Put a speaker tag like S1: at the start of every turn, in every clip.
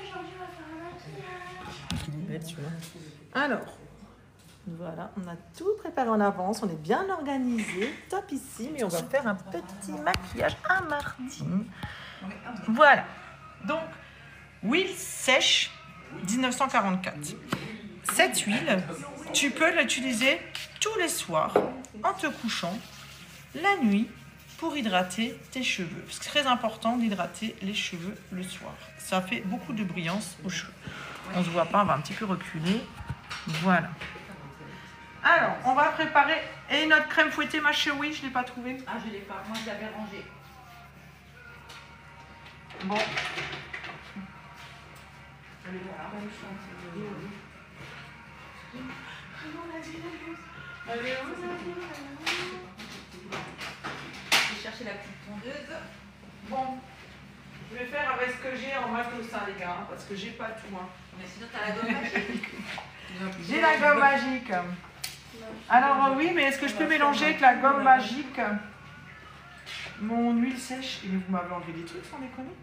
S1: aujourd'hui on va faire un maquillage.
S2: Il est belle celui-là. Alors, voilà, on a tout préparé en avance, on est bien organisé, topissime, et on va faire un petit maquillage à Martine. Voilà, donc, huile sèche 1944. Cette huile, tu peux l'utiliser tous les soirs en te couchant, la nuit, pour hydrater tes cheveux. C'est très important d'hydrater les cheveux le soir. Ça fait beaucoup de brillance aux cheveux. On ne se voit pas, on va un petit peu reculer. Voilà. Alors, on va préparer. Et notre crème fouettée, ma chérie, je ne l'ai pas trouvée.
S3: Ah, je l'ai pas. Moi, je l'avais rangée.
S2: Bon.
S3: Allez, voilà.
S2: Allez,
S3: Je vais chercher la petite tondeuse.
S2: bon. Je vais faire avec ce que j'ai en matos, hein, les gars, parce que j'ai pas tout. Hein.
S3: Mais sinon, tu as la gomme magique.
S2: J'ai la gomme magique. Alors oui, mais est-ce que je peux mélanger avec la gomme magique mon huile sèche? Et vous m'avez enlevé des trucs sans déconner.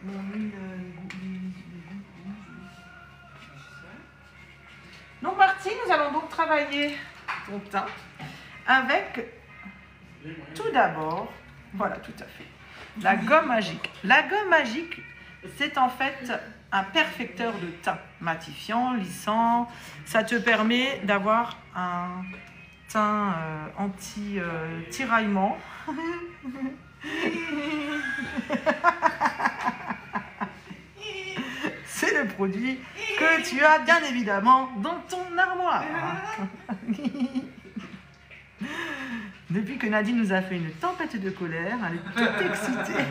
S2: Mon huile... Donc Martine, nous allons donc travailler ton teint avec tout d'abord, voilà tout à fait, la gomme magique. La gomme magique, c'est en fait un perfecteur de teint, matifiant, lissant. Ça te permet d'avoir un teint anti-tiraillement. C'est le produit que tu as bien évidemment dans ton armoire. Depuis que Nadine nous a fait une tempête de colère, elle est toute excitée.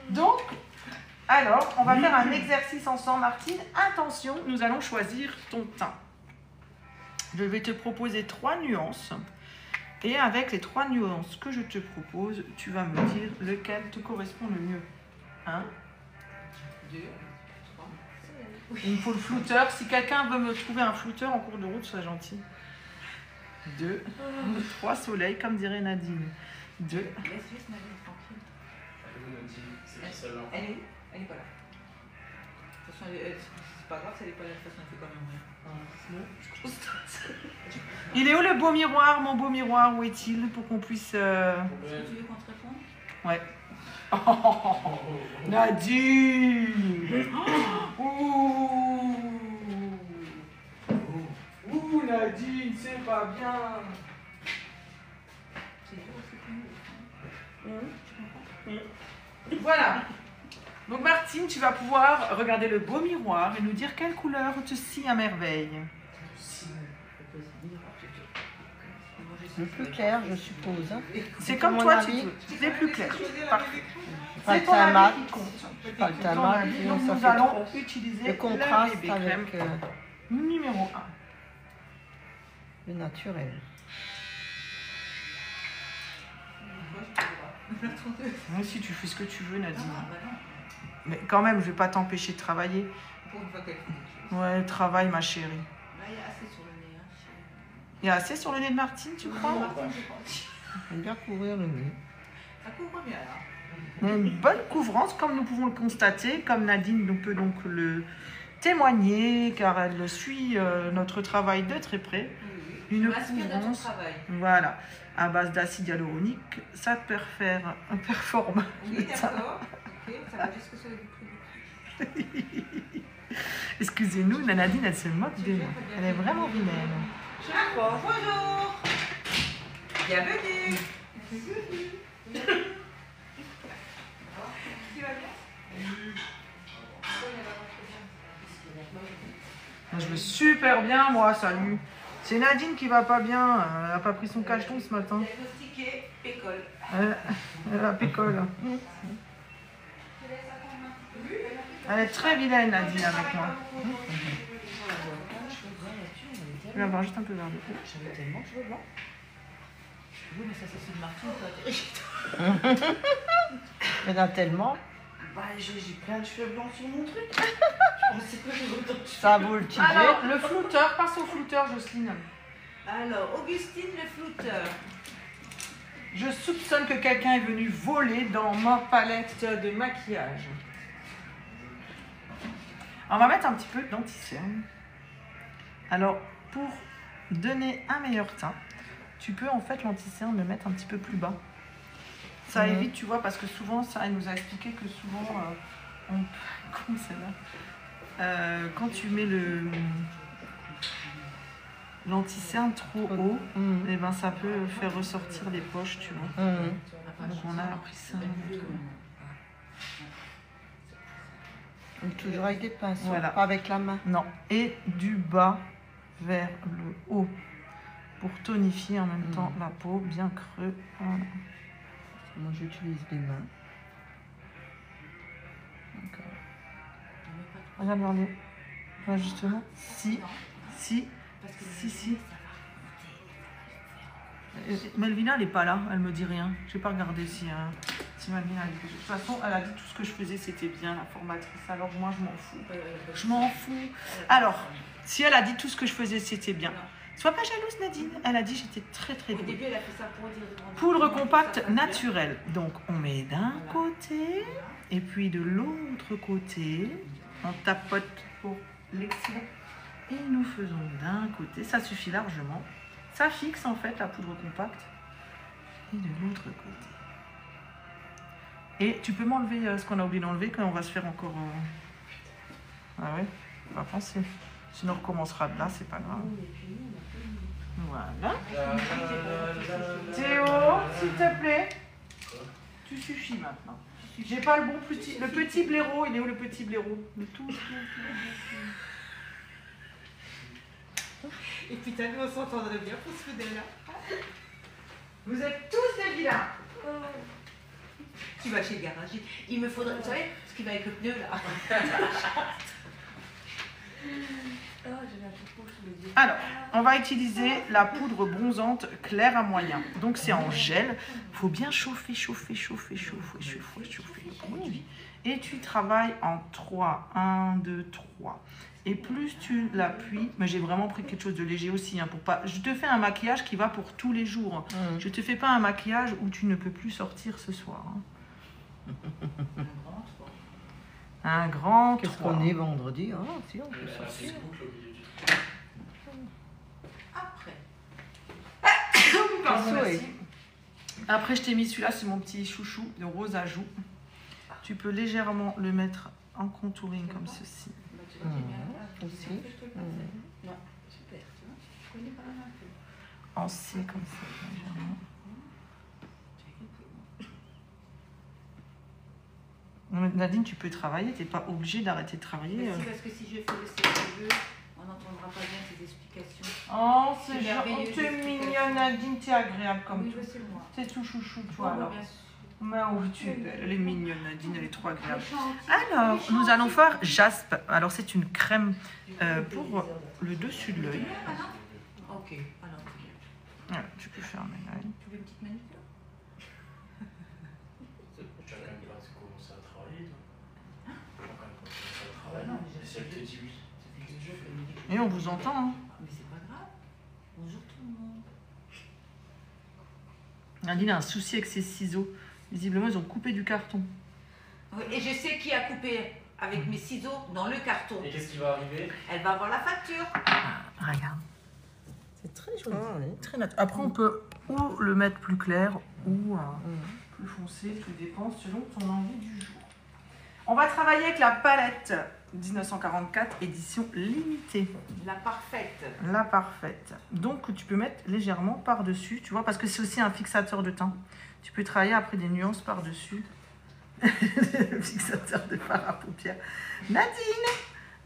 S2: Donc, alors, on va faire un exercice ensemble, Martine. Attention, nous allons choisir ton teint. Je vais te proposer 3 nuances. Et avec les 3 nuances que je te propose, tu vas me dire lequel te correspond le mieux. 1, 2, 3. Il me faut le flouteur. Si quelqu'un veut me trouver un flouteur en cours de route, sois gentil. 2, 3 soleils, comme dirait Nadine. 2.
S3: Laisse juste Nadine tranquille. Elle est où? Elle n'est pas là. De toute façon, c'est pas grave si elle n'est pas là. De toute façon, elle fait quand même rien.
S2: Il est où le beau miroir, mon beau miroir? Où est-il pour qu'on puisse...
S3: Est-ce que tu veux qu'on te réponde?
S2: Ouais. Oh, Nadine! Ouh! Ouh, Nadine, c'est pas bien!
S3: C'est dur aussi pour nous.
S2: Voilà. Donc Martine, tu vas pouvoir regarder le beau miroir et nous dire quelle couleur te scie à merveille.
S1: Le plus clair, je suppose.
S2: C'est comme toi, tu veux. C'est plus clair. Parfait.
S1: Pas
S2: C'est
S1: le
S2: ton
S1: teint mat.
S2: avis qui compte.
S1: Pas le teint
S2: Ton
S1: mat,
S2: avis.
S1: sinon
S2: Donc
S1: ça
S2: nous
S1: fait
S2: allons
S1: trop.
S2: utiliser
S1: Le contraste
S2: la bébé crème
S1: avec
S2: numéro 1.
S1: le naturel.
S2: Moi aussi, tu fais ce que tu veux, Nadine.
S3: Ah, bah non.
S2: Mais quand même, je vais pas t'empêcher de travailler.
S3: Pour une fois qu'elle fait.
S2: Ouais, travaille, ma chérie.
S3: Là, il y a assez sur le nez. Hein.
S2: Il y a assez sur le nez de Martine, tu crois?
S3: Martine, je pense.
S1: J'aime bien couvrir le nez.
S3: Ça couvre bien là.
S2: Une bonne couvrance, comme nous pouvons le constater, comme Nadine nous peut donc le témoigner, car elle suit notre travail de très près.
S3: Oui.
S2: Une
S3: Je m'inspire de ton
S2: couvrance,
S3: travail.
S2: voilà, à base d'acide hyaluronique, ça performe.
S3: Oui, d'accord. Ok, ça va jusque sur le prix.
S2: Excusez-nous, Nadine, elle se moque de nous. Elle est vraiment vilaine.
S3: Bonjour. Bienvenue.
S2: Je vais super bien, moi, salut. C'est Nadine qui va pas bien. Elle n'a pas pris son cacheton ce matin.
S3: Diagnostiqué, pécole.
S2: Elle a pécole. Elle est très vilaine, Nadine, avec moi. Je vais avoir juste un peu vers le haut.
S3: J'avais tellement de cheveux blancs. Oui, mais ça, c'est de Martine, toi.
S1: Il y en a tellement.
S3: Bah, j'ai plein de cheveux blancs sur mon truc. Je pensais pas que j'aurais autant de cheveux.
S1: Ça vaut le petit
S2: Alors, le flouteur, passe au flouteur, Jocelyne.
S3: Alors, Augustine le flouteur.
S2: Je soupçonne que quelqu'un est venu voler dans ma palette de maquillage. On va mettre un petit peu d'anti-cerne. Alors, pour donner un meilleur teint, tu peux en fait l'anti-cerne le mettre un petit peu plus bas. Ça évite, tu vois, parce que souvent, ça, elle nous a expliqué que souvent, comment c'est là quand tu mets l'anti-cerne trop haut, et ben ça peut faire ressortir les poches, tu vois. Donc on a appris ça.
S1: Donc, toujours avec des pinceaux,
S2: Voilà.
S1: pas avec la main.
S2: Non. Et du bas vers le haut pour tonifier en même temps la peau, bien creux. Voilà.
S1: Moi, j'utilise les mains.
S2: Regarde vers le haut. Justement. Si. Melvina, elle n'est pas là, elle me dit rien. Je n'ai pas regardé si Melvina a dit quelque chose. De toute façon, elle a dit tout ce que je faisais, c'était bien, la formatrice. Alors moi, je m'en fous. Je m'en fous. Alors, si elle a dit tout ce que je faisais, c'était bien. Sois pas jalouse, Nadine. Elle a dit j'étais très très
S3: Au
S2: douée.
S3: début, elle a fait ça pour dire.
S2: Poudre compacte naturelle. Donc, on met d'un côté et puis de l'autre côté. On tapote pour l'excellent. Et nous faisons d'un côté. Ça suffit largement. Ça fixe en fait la poudre compacte. Et de l'autre côté. Et tu peux m'enlever ce qu'on a oublié d'enlever quand on va se faire encore... Ah ouais, on va penser. Sinon on recommencera de là, c'est pas grave. Voilà. Théo, s'il te plaît. Tu suffis maintenant. J'ai pas le bon petit... Le petit blaireau, il est où le petit blaireau? Le tout.
S3: Et putain, nous on s'entendrait bien pour ce modèle-là.
S2: Vous êtes tous des vilains.
S3: Tu vas chez le garagiste. Il me faudrait, vous savez, ce qui va avec le pneu là.
S2: Alors, on va utiliser la poudre bronzante claire à moyen. Donc c'est en gel. Il faut bien chauffer le produit. Et tu travailles en 3. 1, 2, 3. Et plus tu l'appuies, mais j'ai vraiment pris quelque chose de léger aussi, hein, pour pas. Je te fais un maquillage qui va pour tous les jours. Je te fais pas un maquillage où tu ne peux plus sortir ce soir. Hein. Un grand 3.
S1: Qu'est-ce qu'on est vendredi? Ah, si, on peut sortir.
S3: Après.
S2: Pardon, merci. Après, je t'ai mis celui-là, c'est mon petit chouchou de rose à joues. Tu peux légèrement le mettre en contouring comme ceci.
S1: Aussi.
S2: En C comme ça, légèrement. Nadine, tu peux travailler, tu n'es pas obligée d'arrêter de travailler.
S3: Mais si, parce que si je fais le CE2, on n'entendra pas bien ces explications.
S2: Oh, c'est
S3: merveilleux,
S2: t'es
S3: l'explication.
S2: mignonne, Nadine, t'es agréable comme
S3: Oui,
S2: tout.
S3: je sais moi.
S2: T'es tout chouchou, toi,
S3: Oui,
S2: alors.
S3: bien sûr.
S2: Mais oui, tu es belle, elle est mignonne, Nadine, elle est trop agréable. Alors, nous allons faire Jaspe. Alors, c'est une crème pour le dessus de l'œil.
S3: Ok, alors.
S2: Voilà, tu peux faire mes l'œil.
S3: Tu veux une petite manucure?
S4: Tu as quand même pas commencé à travailler, toi. Tu as quand même commencé à travailler. Si elle te dit oui, c'est déjà fait.
S2: Et on vous entend, hein.
S3: Mais c'est pas grave. Bonjour tout le monde.
S2: Nadine a un souci avec ses ciseaux. Visiblement, ils ont coupé du carton.
S3: Oui, et je sais qui a coupé avec mes ciseaux dans le carton.
S4: Et qu'est-ce qui va arriver?
S3: Elle va avoir la facture.
S2: Regarde. C'est très joli.
S1: Ah, oui.
S2: Très naturel. Après, on peut ou le mettre plus clair ou plus foncé. Tout dépend selon ton envie du jour. On va travailler avec la palette 1944 édition limitée.
S3: La parfaite.
S2: La parfaite. Donc, tu peux mettre légèrement par-dessus, tu vois, parce que c'est aussi un fixateur de teint. Tu peux travailler après des nuances par-dessus. Le fixateur de fard à paupières.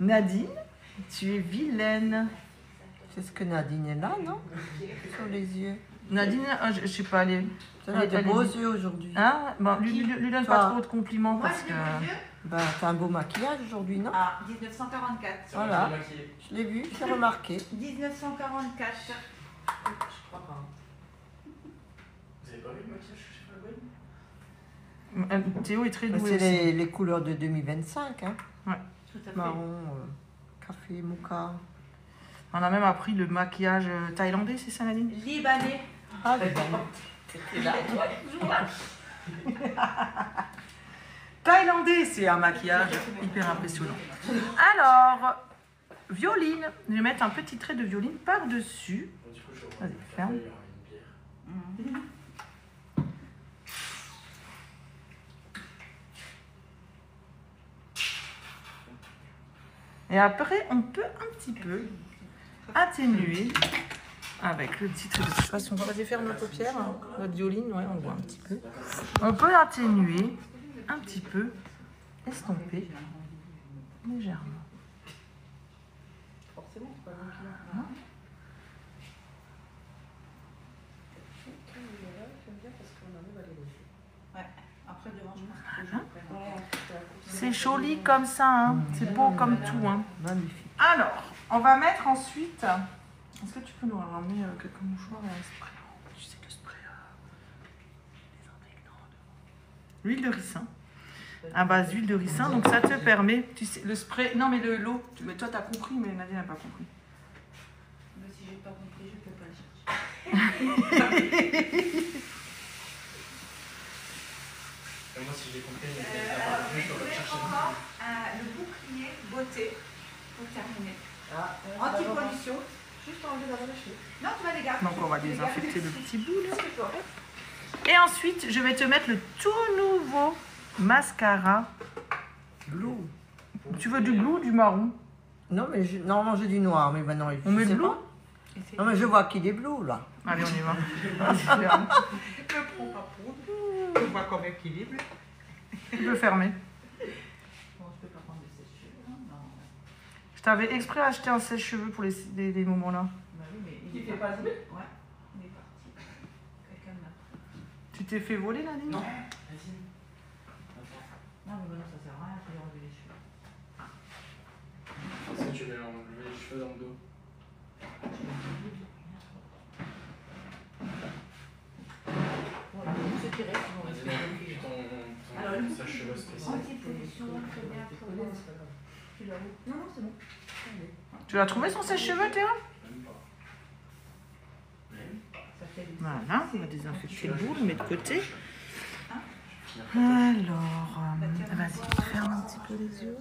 S2: Nadine, tu es vilaine.
S1: C'est ce que Nadine est là, non? Sur les yeux.
S2: Nadine, je sais pas, elle est...
S1: Tu as de beaux yeux aujourd'hui.
S2: Hein? Bon, lui donne pas
S1: Toi.
S2: trop de compliments
S3: Moi,
S2: parce
S3: je
S2: que...
S3: l'ai vu vieux.
S1: Bah, t'as un beau maquillage aujourd'hui, non?
S3: Ah, 1944.
S1: Voilà.
S4: Je l'ai maquillé.
S1: Je l'ai vu, j'ai remarqué.
S3: 1944. Je crois pas.
S4: Vous avez pas vu le maquillage chez Fabergé?
S2: Théo est très doué
S1: C'est
S2: aussi.
S1: les couleurs de 2025, hein.
S3: Tout à fait.
S1: Marron, café, mocha.
S2: On a même appris le maquillage thaïlandais, c'est ça Nadine?
S3: Libanais.
S1: Ah, les belles. T'étais là, toi, toujours là.
S2: Thaïlandais, c'est un maquillage hyper impressionnant. Alors, violine. Je vais mettre un petit trait de violine par-dessus.
S4: Du coup, je
S2: Vas-y,
S4: vais
S2: ferme.
S4: il y aura une bière.
S2: Et après, on peut un petit peu atténuer avec le petit trait de façon. Vas-y, ferme nos paupières. Notre violine, ouais, on voit un petit peu. On peut atténuer un petit peu, estomper légèrement.
S1: Forcément, c'est pas moi qui l'a. J'aime bien parce qu'on arrive à les lécher. Ouais, après devant, je pense que je préfère.
S2: C'est joli comme ça, hein. C'est beau comme tout. Hein.
S1: Magnifique.
S2: Alors, on va mettre ensuite. Est-ce que tu peux nous ramener quelques mouchoirs et un spray? Tu sais que le spray. Les impregnants. L'huile de ricin. À base d'huile de ricin, donc ça te permet. Tu sais, le spray. Non, mais l'eau. Mais toi, t'as compris, mais Nadine n'a pas compris.
S3: Mais si j'ai pas compris, je peux pas le chercher.
S4: Et moi, si j'ai compris,
S3: Alors,
S4: je
S3: je
S4: vais
S3: vais
S4: chercher.
S3: encore le bouclier beauté pour terminer.
S1: Ah,
S3: Anti-pollution.
S1: juste enlever d'abord les cheveux.
S3: Non, tu vas les garder.
S2: Donc, on va désinfecter le petit bout là.
S3: C'est correct.
S2: Et ensuite, je vais te mettre le tout nouveau mascara blue. Tu veux du blue ou du marron?
S1: Non, mais normalement j'ai du noir, mais maintenant
S2: On met
S1: je
S2: le
S1: sais
S2: bleu?
S1: pas. Non, mais je vois qu'il est bleu là.
S2: Allez, on y va.
S3: Je prends pas pour. Je vois comme équilibre.
S2: Tu peux fermer.
S3: Bon, je peux pas prendre de sèche-cheveux. Non.
S2: Je t'avais exprès acheté un sèche-cheveux pour les moments là.
S3: Bah oui, mais
S1: Qui
S3: il est
S1: fait
S3: parti.
S1: pas de bleu?
S3: Ouais, il est parti. Quelqu'un l'a pris.
S2: Tu t'es fait voler la ligne?
S4: Non.
S3: Non, mais maintenant ça sert à rien, il faut lui enlever les cheveux.
S4: Si tu veux enlever les cheveux dans le dos.
S3: Voilà, c'est tiré.
S4: Vas-y,
S3: Alors,
S4: ton sèche-cheveux spécial.
S3: Anti-pollution, très bien pour. Tu l'as où? Non, non, c'est bon.
S2: Tu l'as trouvé son sèche-cheveux, Théo?
S4: Même pas. Même pas.
S3: Ça fait du
S2: Voilà, on va désinfecter le bout, le mettre de côté. Alors, vas-y, ferme un petit peu les yeux.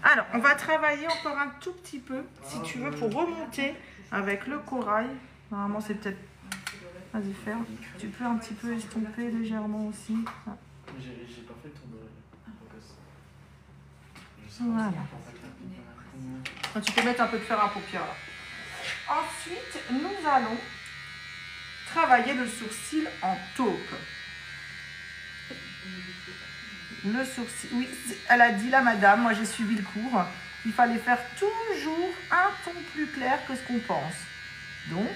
S2: Alors, on va travailler encore un tout petit peu, si tu veux, pour remonter avec le corail. Normalement, c'est peut-être... Vas-y, ferme. Tu peux un petit peu estomper légèrement aussi. Ah.
S4: J'ai pas fait le tour d'oreille.
S2: Voilà. Ah, tu peux mettre un peu de fer à paupières. Là. Ensuite, nous allons travailler le sourcil en taupe. Le sourcil, oui, elle a dit la madame, moi j'ai suivi le cours, il fallait faire toujours un ton plus clair que ce qu'on pense. Donc,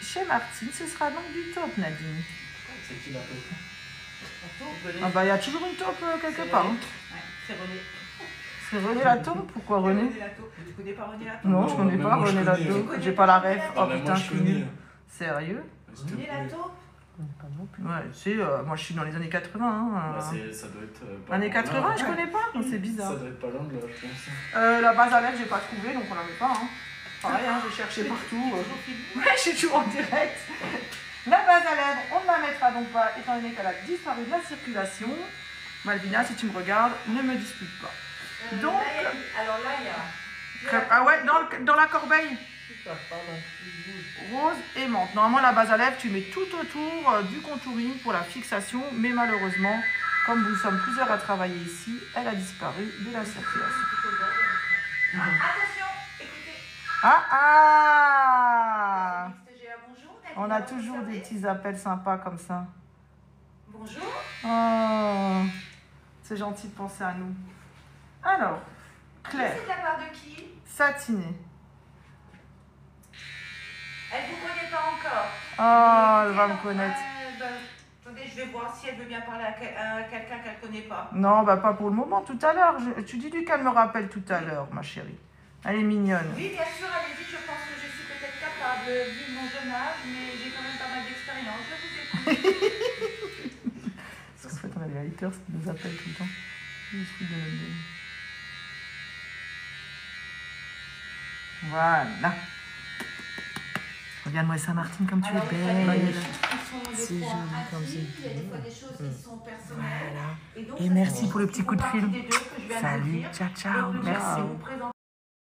S2: chez Martine, ce sera donc du taupe, Nadine.
S4: C'est qui la taupe?
S2: Ah bah, il y a toujours une taupe quelque part. Hein.
S3: Ouais, c'est René.
S2: C'est René la taupe? Pourquoi René?
S3: René Latour. Tu connais pas René Latour?
S2: Non, je connais pas
S4: moi, je
S2: René la
S4: connais.
S2: taupe.
S3: Tu
S2: J'ai pas la ref. Oh
S3: connais.
S2: putain, je suis nulle. Sérieux?
S3: René Latour?
S1: Pas non plus.
S2: Ouais, tu sais, moi je suis dans les années 80. Hein,
S4: Ça doit être. pas
S2: Années
S4: loin de
S2: 80,
S4: là.
S2: je connais pas, c'est bizarre.
S4: Ça doit être pas loin de là, je pense.
S2: La base à lèvres, j'ai pas trouvé, donc on la met pas. Hein. Pareil, hein, j'ai cherché partout. Ouais, je suis toujours en direct. La base à lèvres, on ne la mettra donc pas, étant donné qu'elle a disparu de la circulation. Malvina, si tu me regardes, ne me dispute pas. Donc,
S3: Alors là, il y a.
S2: ah ouais, dans la corbeille,
S1: Pardon.
S2: rose et menthe. Normalement, la base à lèvres, tu mets tout autour du contouring pour la fixation, mais malheureusement, comme nous sommes plusieurs à travailler ici, elle a disparu de la circulation.
S3: Attention, écoutez.
S2: Ah
S3: XTGA, bonjour.
S2: On a toujours des petits appels sympas comme ça.
S3: Bonjour.
S2: Oh, c'est gentil de penser à nous. Alors, Claire,
S3: C'est de la part de qui?
S2: satiné.
S3: Elle vous connaît pas encore.
S2: Oh, elle
S3: Écoutez,
S2: va me
S3: alors,
S2: connaître.
S3: Attendez, je vais voir si elle veut bien parler à quelqu'un qu'elle connaît pas.
S2: Non, bah pas pour le moment, tout à l'heure. Tu dis-lui qu'elle me rappelle tout à l'heure, ma chérie. Elle est mignonne.
S3: Oui, bien sûr, allez-y, je pense que je suis peut-être capable, vu mon jeune âge, mais j'ai quand même pas mal d'expérience. Je vous écoute.
S2: Parce qu'en fait, on a des haters qui nous appellent tout le temps. Je suis de notre vie. Voilà. Regarde-moi ça, Martine, comme tu es
S3: Alors, il y a des
S2: belle.
S3: choses qui sont des
S2: C'est
S3: fois
S2: joli comme
S3: intimes,
S2: c'est.
S3: il y a des fois des choses qui sont personnelles.
S2: Voilà.
S3: Et, donc,
S2: Et
S3: ça,
S2: merci
S3: c'est
S2: pour le
S3: des
S2: petit coup de
S3: choses qui
S2: fil.
S3: font partie des deux que je viens de vous
S2: Salut,
S3: dire.
S2: ciao, ciao.
S3: Donc, le
S2: Merci.
S3: gars, vous présente